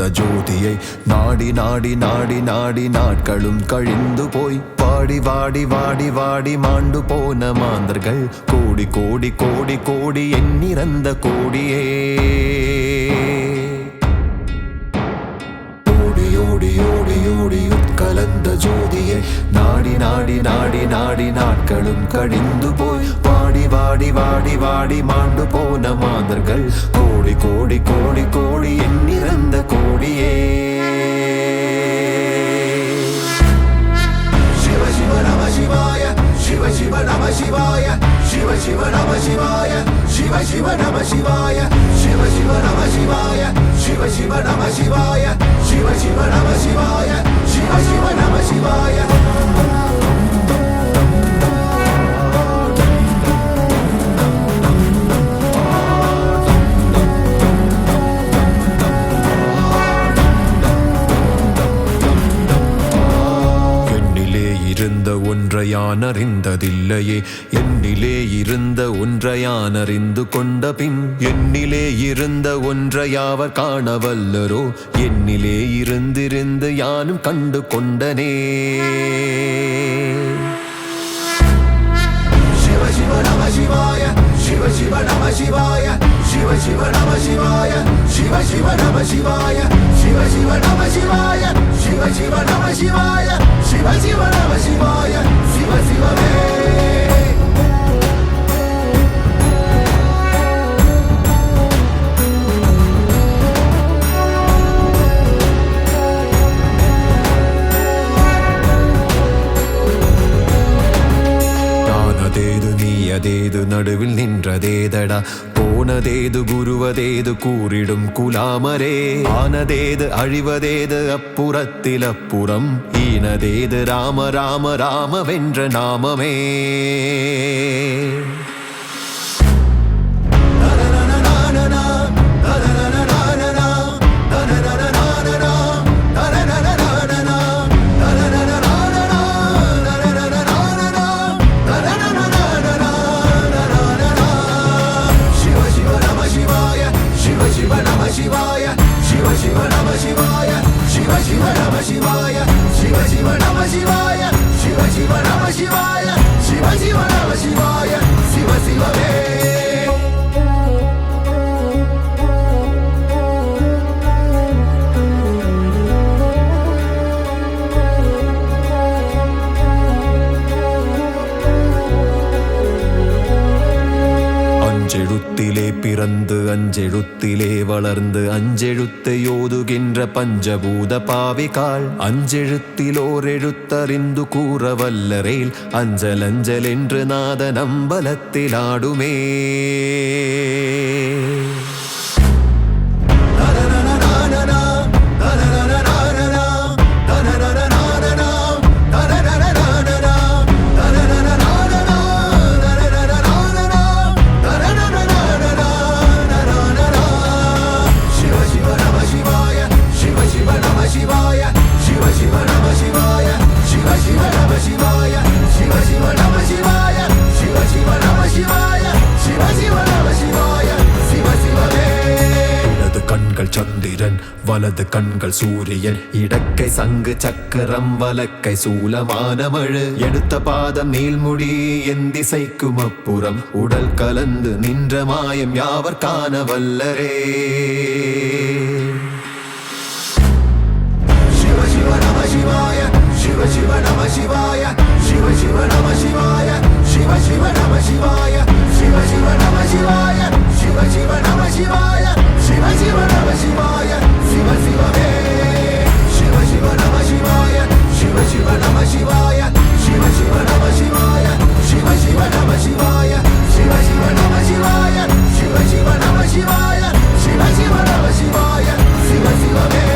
அந்த ஜோதியை நாடி நாடி நாடி நாடி நாட்களும் கழிந்து போய் வாடி வாடி வாடி வாடி மாண்டு போன மாந்தர்கள் கோடி கோடி கோடி கோடி எண்ணிறந்த கோடியே ஓடி ஓடி ஓடி ஓடி உட்கலந்த ஜோதியை நாடி நாடி நாடி நாடி நாட்களும் கழிந்து போய் வாடி வாடி வாடி வாடி மாண்டு போன மாந்தர்கள் கோடி கோடி கோடி கோடி எண்ணிறந்த கோடியே சிவ சிவ நம சிவாய சிவ சிவ நம சிவாய சிவ சிவ நம சிவாய சிவ சிவ நம சிவாய சிவ சிவ நம சிவாய சிவ சிவ நம சிவாய சிவ சிவ நம சிவாய சிவ சிவ நம சிவாய இருந்த ஒன்றை யான் அறிந்ததில்லையே என்னிலே இருந்த ஒன்றை யான் அறிந்து கொண்ட பின் என்னிலே இருந்த ஒன்றை யாவர் காணவல்லரோ என்னிலே இருந்திருந்து யானும் கண்டு கொண்டனே சிவ சிவ நம சிவாய சிவ சிவ நம சிவாய சிவ சிவ நம சிவாய சிவ சிவ நம சிவாய சிவ சிவ நம சிவாய சிவ சிவ நம சிவாய சிவ சிவ நம சிவாய சிவ சிவமே அதேது நடுவில் நின்றதேதடா போனதேது குருவதேது கூறிடும் குலாமரே ஆனதேது அழிவதேது அப்புறத்தில் அப்புறம் ஈனதேது ராம ராம ராம வென்ற நாமமே அஞ்செழுத்திலே பிறந்து அஞ்செழுத்திலே வளர்ந்து அஞ்செழுத்தை ஓதுகின்ற பஞ்சபூத பாவிகாள் அஞ்செழுத்திலோர் எழுத்தறிந்து கூற வல்லரேல் அஞ்சல் அஞ்சல் என்று நாத நம்பலத்தில் ஆடுமே சந்திரன் வலது கண்கள் சூரியன் இடக்கை சங்கு சக்கரம் வலக்கை சூலமானமழு எடுத்த பாதம் நீள்முடி என் திசைக்கும் அப்புறம் உடல் கலந்து நின்ற மாயம் யாவர் காண வல்லரே சிவ சிவ நம சிவாய சிவ சிவ நம சிவாய சிவ சிவ நம சிவாய சிவ சிவ நம சிவாய சிவ சிவ நம சிவாய சிவ சிவ நம சிவாய சிவ சிவ நம சிவாய சிவ சிவமே சிவ சிவ நம சிவாய சிவ சிவ நம சிவாய சிவ சிவ நம சிவாய சிவ சிவ நம சிவாய சிவ சிவ நம சிவாய சிவ சிவ நம சிவாய சிவ சிவ நம சிவாய சிவ சிவமே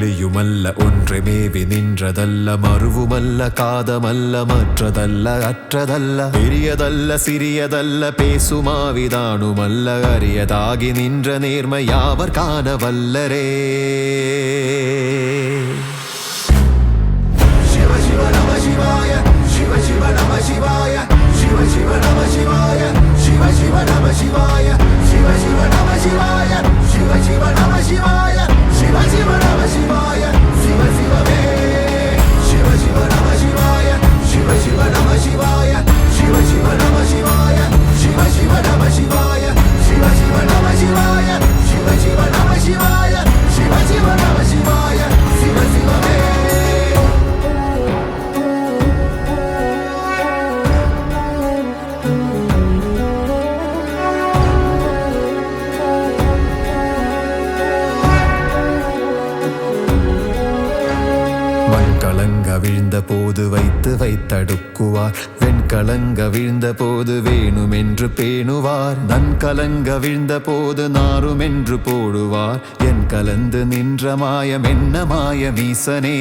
வெளியுமல்ல ஒன்றை மேவி நின்றதல்ல மறுவுமல்ல காதமல்ல மற்றதல்ல அற்றதல்ல பெரியதல்ல சிறியதல்ல பேசுமாவிதானுமல்ல அரியதாகி நின்ற நேர்மை யாவர் காண வல்லரே சிவ சிவ நம சிவாய சிவ சிவ நம சிவாய சிவ சிவ நம சிவாய சிவ சிவ நம சிவாய சிவ சிவ நம சிவாய சிவ சிவ நம சிவாய சிவ சிவ நம சிவாய சிவ சிவமே சிவ சிவ நம சிவாய சிவ சிவ நம சிவாய சிவ சிவ நம சிவாய சிவ சிவ நம சிவாய சிவ சிவ நம சிவாய சிவ சிவ நம சிவாய சிவ சிவ நம சிவாய சிவ சிவமே கலங்க வீழ்ந்த போது வைத்து வைத்தடுக்குவார் வெண்கலங்க வீழ்ந்த போது வேணுமென்று பேணுவார் நன் கலங்க வீழ்ந்த போது நாருமென்று போடுவார் என் கலந்து நின்ற மாயம் என்ன மாயமீசனே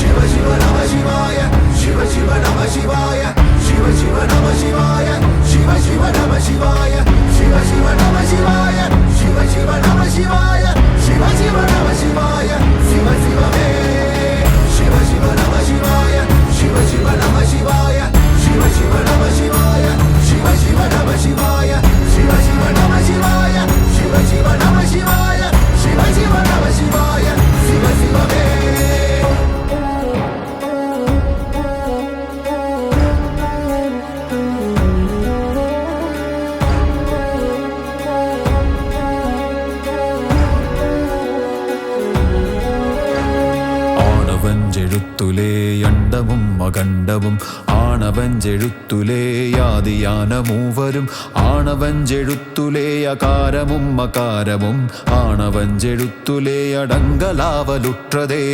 சிவ சிவ நம சிவாய சிவ சிவ நம சிவாய சிவ சிவ நம சிவாய சிவ சிவ நம சிவாய சிவ சிவ நம சிவாய சிவ சிவ நம சிவாய சிவ சிவ நம சிவாய சிவ சிவமே சிவ சிவ நம சிவாய சிவ சிவ நம சிவாய சிவ சிவ நம சிவாய சிவ சிவ நம சிவாய சிவ சிவ நம சிவாய சிவ சிவ நம சிவாய சிவ சிவ நம சிவாய சிவ சிவமே ஆனவஞ்செழுத்துலே அண்டமும் அகண்டமும் ஆனவஞ்செழுத்துலே யாதியான மூவரும் ஆனவஞ்செழுத்துலே அகாரமும் அகாரமும் ஆனவஞ்செழுத்துலே அடங்கலாவலுற்றதே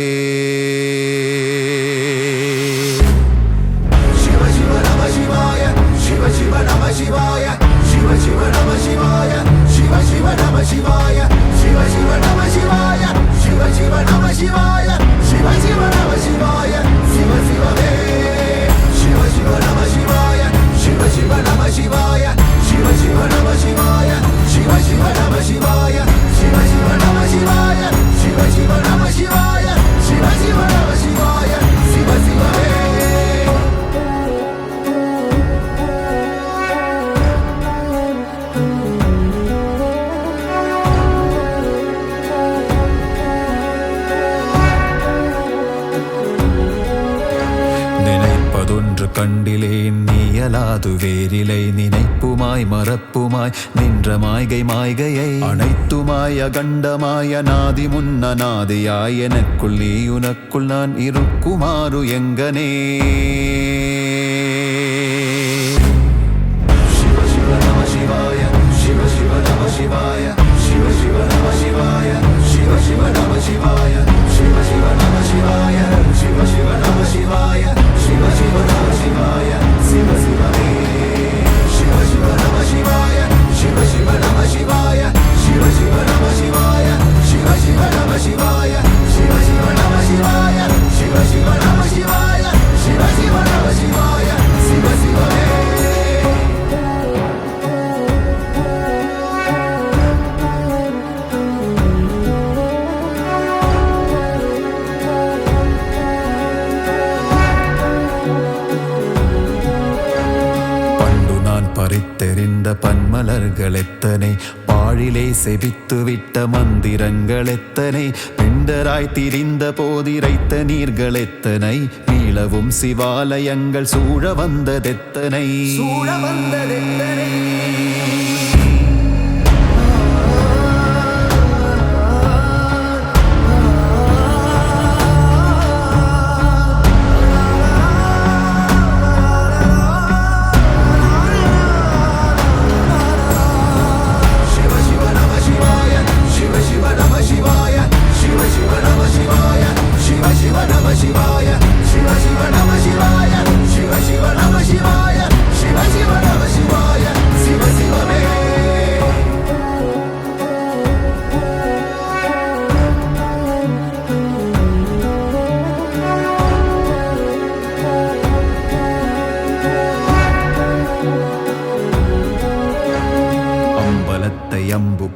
சிவ சிவ நம சிவாய சிவ சிவ நம சிவாய சிவ சிவ நம சிவாய சிவ சிவ நம சிவாய சிவ சிவ நம சிவாய சிவ சிவ நம சிவாய சிவ சிவ நம சிவாய சிவ சிவமே சிவ சிவ நம சிவாய சிவ சிவ நம சிவாய சிவ சிவ நம சிவாய சிவ சிவ நம சிவாய சிவ சிவ நம சிவாய சிவ சிவ நம சிவாய சிவ சிவ நம சிவாய சிவ சிவமே நினைப்பதொன்று கண்டிலேன் நீயலாது வேறிலை நினைப்புமாய் மறப்புமாய் நின்ற மாய்கை மாய்கையை அனைத்துமாய் அகண்டமாய் அநாதி முன்னநாதியாய் எனக்குள் நீ உனக்குள் நான் இருக்குமாறு எங்கனே சிவ சிவ நம சிவாய சிவ சிவ நம சிவாய சிவ சிவ நம சிவாய சிவ சிவ நம சிவாய சிவ சிவ நம சிவாய சிவ சிவ நம சிவாய சிவ சிவ நம சிவாய சிவ சிவமே சிவ சிவ நம சிவாய சிவ சிவ நம சிவாய சிவ சிவ நம சிவாய சிவ சிவ நம சிவாய சிவ சிவ நம சிவாய சிவ சிவ நம சிவாய சிவ சிவ நம சிவாய சிவ சிவமே பறித்தெறிந்த பன்மலர்கள் எத்தனை பாழிலே செபித்து விட்ட மந்திரங்கள் எத்தனை பிண்டராய் திரிந்த போதிரைத்த நீர்கள் எத்தனை மீளவும் சிவாலயங்கள் சூழ வந்ததெத்தனை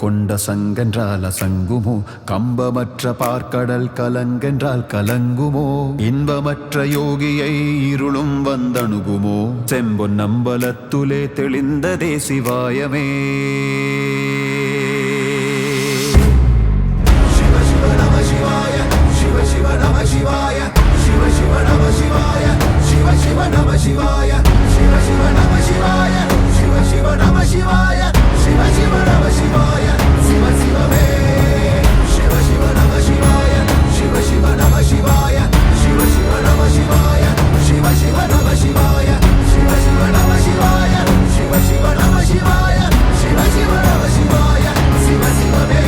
கொண்ட சங்கென்றால் அசங்குமோ? கம்பமற்ற பார்க்கடல் கலங்கென்றால் கலங்குமோ? இன்பமற்ற யோகியை இருளும் வந்தணுகுமோ? செம்பொன் நம்பலத்துலே தெளிந்ததே சிவாயமே. சிவ சிவ நம சிவாய, சிவ சிவ நம சிவாய, சிவ சிவ நம சிவாய, சிவ சிவ நம சிவாய, சிவ சிவ நம சிவாய, சிவ சிவ நம சிவாய, சிவ சிவ நம சிவாய, சிவ சிவமே. சிவ சிவ நம சிவாய, சிவ சிவ நம சிவாய, சிவ சிவ நம சிவாய, சிவ சிவ நம சிவாய, சிவ சிவ நம சிவாய, சிவ சிவ நம சிவாய, சிவ சிவ நம சிவாய, சிவ சிவமே.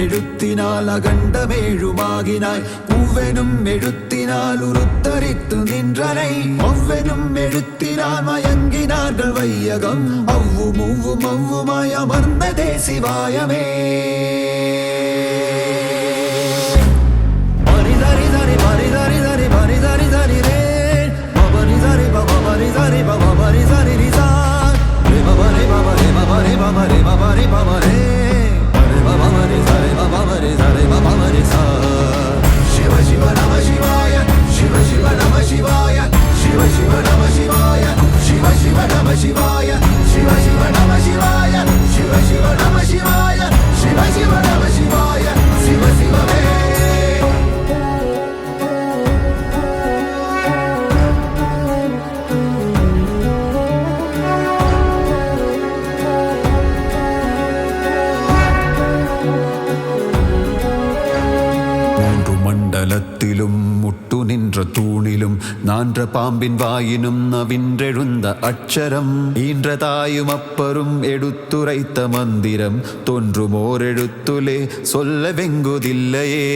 எழுத்தினால் அகண்டமேழுமாகினாய், உவ்வெனும் எழுத்தினால் உருத்தரித்து நின்றனை. ஒவ்வெனும் எழுத்தினால் மயங்கினார்கள் வையகம், அவ்வும் உவ்வும் அவ்வுமாய் அமர்ந்ததே சிவாயமே. பரிதரிதரி பரிதரிதரி பரிதரிதரி ரே பரிதரி பரிதரி பரிதரி ரிசார் ரே பரி பரி பரி பரி பரி பரி சிவ சிவ நம சிவாய, சிவ சிவ நம சிவாய, சிவ சிவ நம சிவாய, சிவ சிவ நம சிவாய, சிவ சிவ நம சிவாய, சிவ சிவ நம சிவாய, சிவ சிவ நம சிவாய, சிவ சிவமே. மண்டலத்திலும் முட்டு நின்ற தூணிலும் நான்ற பாம்பின் வாயினும் நவின்றெழுந்த அட்சரம் ஈன்ற தாயும் அப்பரும் எடுத்துரைத்த மந்திரம் தோன்றுமோர் எழுத்துலே சொல்ல வெங்குதில்லையே.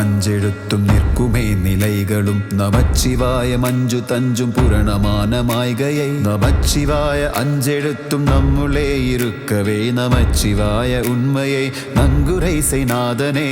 அஞ்செழுத்தும் நிற்குமே நிலைகளும் நமச்சிவாய மஞ்சு தஞ்சும் புரணமான மாய்கையை. நமச்சிவாய அஞ்செழுத்தும் நம்முளே இருக்கவே நமச்சிவாய உண்மையை நன்குரை செய்நாதனே.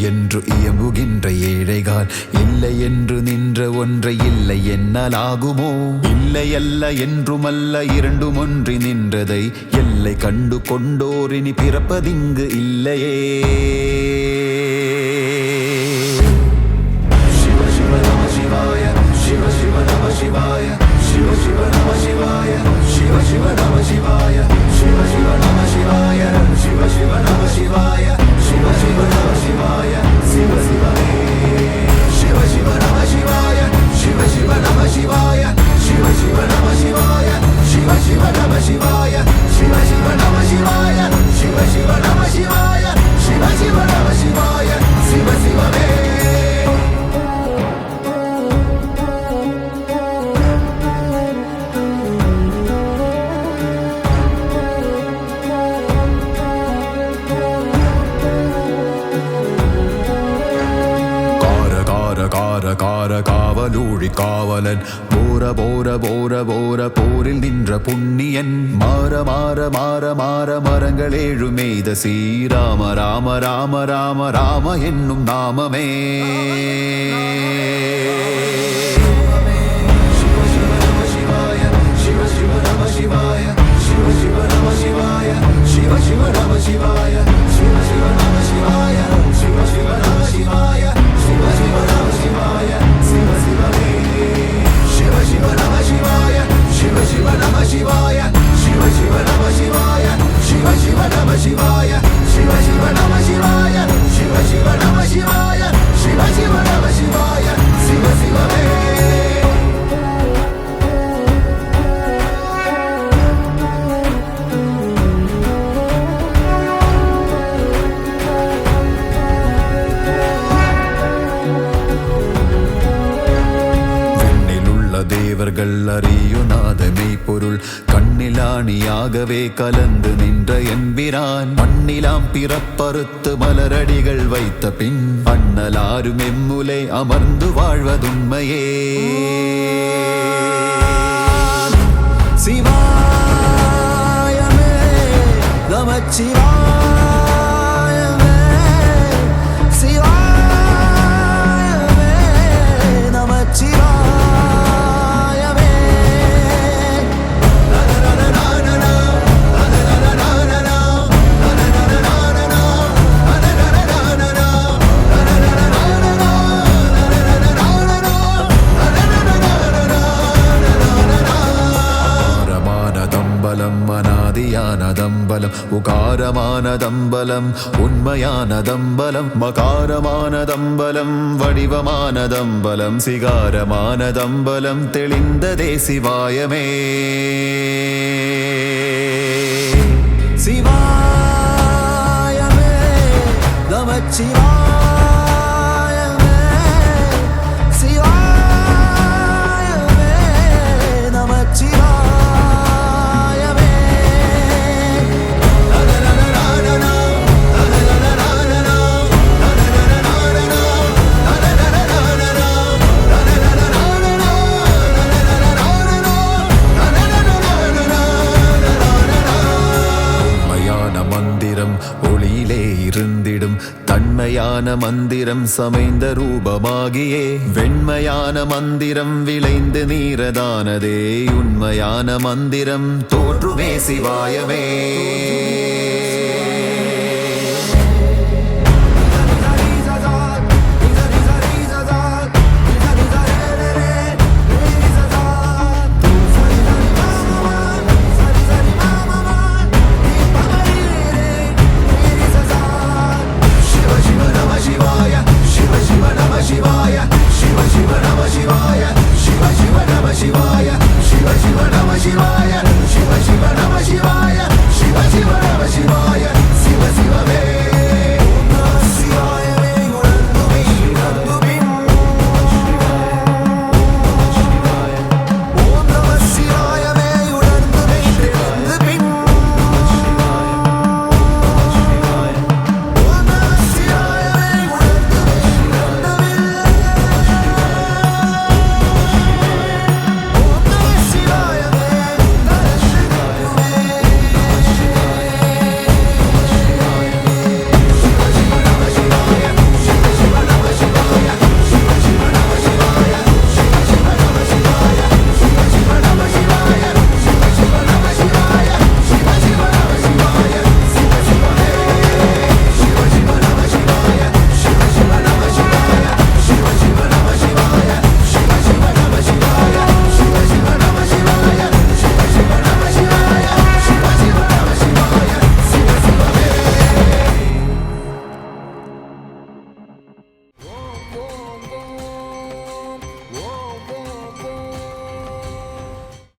என்று இயம்புகின்ற ஏழைகால் இல்லை என்று நின்ற ஒன்றை இல்லை என்னாலாகுமோ? இல்லை அல்ல என்றுமல்ல இரண்டும் ஒன்றி நின்றதை எல்லை கண்டு கொண்டோரினி பிறப்பதிங்கு இல்லையே. சிவ சிவ நம சிவாய, சிவ சிவ நம சிவாய, சிவ சிவ நம சிவாய, சிவ சிவ நம சிவாய, சிவ சிவ நம சிவாய, சிவ சிவ நம சிவாய, சிவ சிவ நம சிவாய, சிவ சிவமே. சிவ சிவ நம சிவாய, சிவ சிவ நம சிவாய, சிவ சிவ நம சிவாய, சிவ சிவ நம சிவாய, சிவ சிவ நம சிவாய, சிவ சிவ நம சிவாய, சிவ சிவ நம கார காவலூழி காவலன் போர போர போர போர போரில் நின்ற புண்ணியன் மாற மாற மாற மாற மரங்கள் ஏழு மெய்த ஸ்ரீராம ராம ராம ராம ராம என்னும் நாமமே Shivaya, Shiva Shiva Namah Shivaya, Shiva Shiva Namah Shivaya, Shiva Shiva Namah Shivaya, Shiva Shiva Namah Shivaya, Shiva Shiva Namah Shivaya, Shiva Shiva Shiva Shiva Namah Shivaya, Shiva Shiva Namah Shivaya, Shiva Shiva Namah Shivaya, Shiva Shiva Namah Shivaya, Shiva Shiva Namah Shivaya, Shiva Shiva Namah Shivaya, Shiva Shiva Namah Shivaya, Shiva Shiva தேவர்கள் அறியுநாதமே பொருள் கண்ணிலாணியாகவே கலந்து நின்ற எம்பிரான் மண்ணிலாம் பிறப்பறுத்து மலரடிகள் வைத்த பின் அண்ணலாரும் எம்முலை அமர்ந்து வாழ்வதுண்மையே சிவாயமே நமச்சிவாயமே சிவாயமே நமச்சிவாய அனாதியானதம்பலம் உகாரமானதம்பலம் உண்மையானதம்பலம் மகாரமானதம்பலம் வடிவமானதம்பலம் சிகாரமானதம்பலம் தெளிந்ததே சிவாயமே சிவாயமே நமச்சிவாய ஒளியிலே இருந்திடும் தன்மையான மந்திரம் சமைந்த ரூபமாகியே வெண்மையான மந்திரம் விளைந்து நீரதானதே உண்மையான மந்திரம் தோன்றுமே சிவாயமே